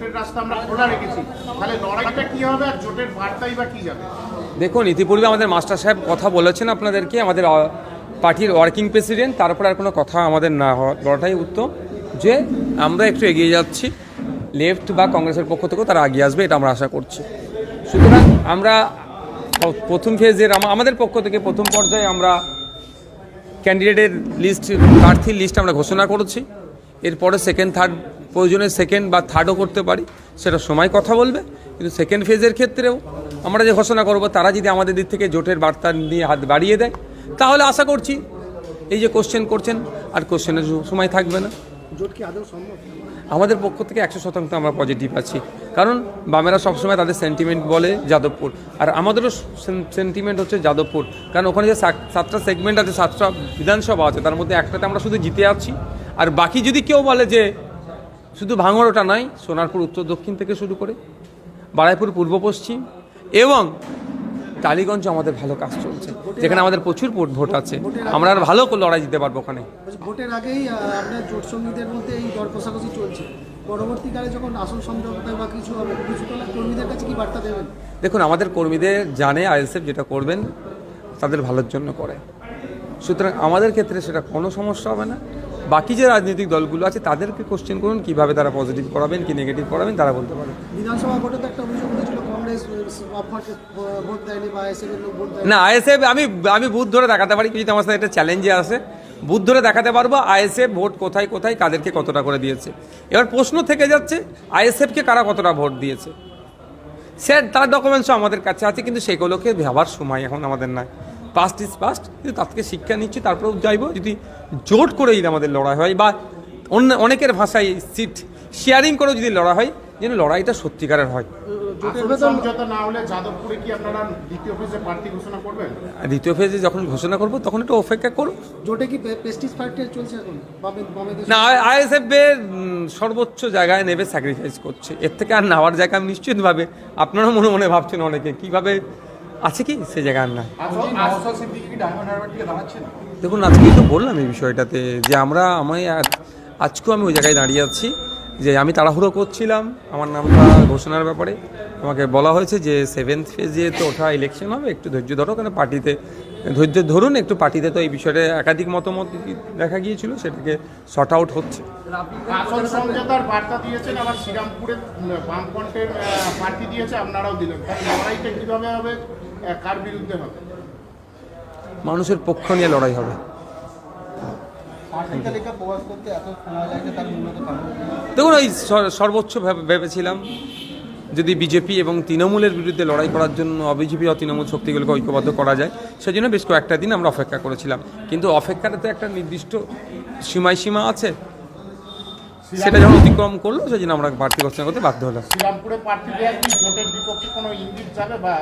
জোটের রাস্তা আমরা খোলা রেখেছি, তাহলে লড়াইটা কি হবে আর জোটের বার্তাই বা কি যাবে? দেখুন, ইতিপূর্বে আমাদের মাস্টার সাহেব কথা বলেছেন আপনাদেরকে, আমাদের পার্টির ওয়ার্কিং প্রেসিডেন্ট, তারপর আর কোনো কথা আমাদের না বলাটাই উত্তম, যে আমরা একটু এগিয়ে যাচ্ছি, লেফট বা কংগ্রেসের পক্ষ থেকেও তারা এগিয়ে আসবে, এটা আমরা আশা করছি। সুতরাং আমরা প্রথম ফেজের আমাদের পক্ষ থেকে প্রথম পর্যায়ে আমরা ক্যান্ডিডেটের লিস্ট, প্রার্থীর লিস্ট আমরা ঘোষণা করেছি। এরপরে সেকেন্ড থার্ড, প্রয়োজনে সেকেন্ড বা থার্ডও করতে পারি, সেটা সময় কথা বলবে। কিন্তু সেকেন্ড ফেজের ক্ষেত্রেও আমরা যে ঘোষণা করব, তারা যদি আমাদের দিক থেকে জোটের বার্তা নিয়ে হাত বাড়িয়ে দেয়, তাহলে আশা করছি এই যে কোশ্চেন করছেন, আর কোশ্চেনের সময় থাকবে না। জোট কি আদৌ সম্ভব? আমাদের পক্ষ থেকে 100% আমরা পজিটিভ আছি, কারণ বামেরা সবসময় তাদের সেন্টিমেন্ট বলে যাদবপুর, আর আমাদেরও সেন্টিমেন্ট হচ্ছে যাদবপুর। কারণ ওখানে যে 7টা সেগমেন্ট আছে, 7টা বিধানসভা আছে, তার মধ্যে একটাতে আমরা শুধু জিতে আছি। আর বাকি যদি কেউ বলে যে শুধু ভাঙড়টা নয়, সোনারপুর উত্তর দক্ষিণ থেকে শুরু করে বারাইপুর পূর্ব পশ্চিম এবং টালিগঞ্জ আমাদের ভালো কাজ চলছে, যেখানে আমাদের প্রচুর ভোট আছে, আমরা আর ভালো লড়াই দিতে পারবো ওখানে। ভোটের আগেই আপনার জোট সঙ্গীদের মধ্যে এই দর কষাকষি চলছে, পরবর্তীকালে যখন আসল সমঝোতা বা কিছু হবে, কিছু কর্মীদের কাছে কি বার্তা দেবেন? দেখুন, আমাদের কর্মীদের জানে আইএসএফ যেটা করবেন তাদের ভালোর জন্য করে, সুতরাং আমাদের ক্ষেত্রে সেটা কোনো সমস্যা হবে না। বাকি যে রাজনৈতিক দলগুলো আছে তাদেরকে কোশ্চেন করুন, কীভাবে তারা পজিটিভ করাবেন কি নেগেটিভ করাবেন, তারা বলতে পারে। বিধানসভা ভোটে তো একটা অভিযোগ উঠেছিল, কংগ্রেস আপনাকে ভোট দেয়নি বা আইএসএফের লোক ভোট দেয়নি। না, আইএসএফ আমি বুথ ধরে দেখাতে পারি, যদি আমার সাথে একটা চ্যালেঞ্জে আসে, বুথ ধরে দেখাতে পারবো আইএসএফ ভোট কোথায় কোথায় কাদেরকে কতটা করে দিয়েছে। এবার প্রশ্ন থেকে যাচ্ছে আইএসএফকে কারা কতটা ভোট দিয়েছে, স্যার তার ডকুমেন্টসও আমাদের কাছে আছে, কিন্তু সেগুলোকে ভাবার সময় এখন আমাদের নাই। পাস্ট ইজ পাস্ট, কিন্তু তার থেকে শিক্ষা নিচ্ছি, তারপরেও যাইব যদি জোট করে যদি আমাদের লড়াই হয়, বা অনেকের ভাষায় সিট শেয়ারিং করেও যদি লড়াই হয়, যেন লড়াইটা সত্যিকারের হয়। সমঝোতা না হলে যাদবপুরে কি আপনারা দ্বিতীয় ফেজে প্রার্থী ঘোষণা করবেন? দ্বিতীয় ফেজে যখন ঘোষণা করবো তখন একটু অপেক্ষা করুন। জোটে কি প্রেস্টিজ ফাইট চলছে এখন? না, আইএসএফের সর্বোচ্চ জায়গায় নেবে স্যাক্রিফাইস করছে, এর থেকে আর নেওয়ার জায়গা আমি নিশ্চিতভাবে, আপনারাও মনে মনে ভাবছেন অনেকে কীভাবে আছে কি সে জায়গা আর না। দেখুন, আজকেই তো বললাম এই বিষয়টাতে যে আজকেও আমি ওই জায়গায় দাঁড়িয়ে আছি, যে আমি তাড়াহুড়ো করছিলাম আমার নামটা ঘোষণার ব্যাপারে। আমাকে বলা হয়েছে যে 7th ফেজে তো ওঠা ইলেকশন হবে, একটু ধৈর্য ধরো, কারণ পার্টিতে ধৈর্য ধরুন একটু, পার্টিতে তো এই বিষয়ে একাধিক মতামত দেখা গিয়েছিল, সেটাকে শর্ট আউট হচ্ছে। আসল সমঝোতার বার্তা দিয়েছেন, আবার শ্রীরামপুরে বামফ্রন্টের প্রার্থী দিয়েছে, আপনারাও দিলেন, তাহলে লড়াইটা কীভাবে হবে, কার বিরুদ্ধে হবে? মানুষের পক্ষ নিয়ে লড়াই হবে। দেখুন, ওই সর্বোচ্চ ভেবেছিলাম যদি বিজেপি এবং তৃণমূলের বিরুদ্ধে লড়াই করার জন্য বিজেপি ও তৃণমূল শক্তিগুলোকে ঐক্যবদ্ধ করা যায়, সেজন্য বেশ কয়েকটা দিন আমরা অপেক্ষা করেছিলাম, কিন্তু অপেক্ষাটা তো একটা নির্দিষ্ট সীমা আছে, সেটা যখন অতিক্রম করলো সেই জন্য আমরা প্রার্থী ঘোষণা করতে বাধ্য হলাম। শ্রীরামপুরে প্রার্থী দেওয়ার কি জোটের বিপক্ষে কোনো ইঙ্গিত যাবে বা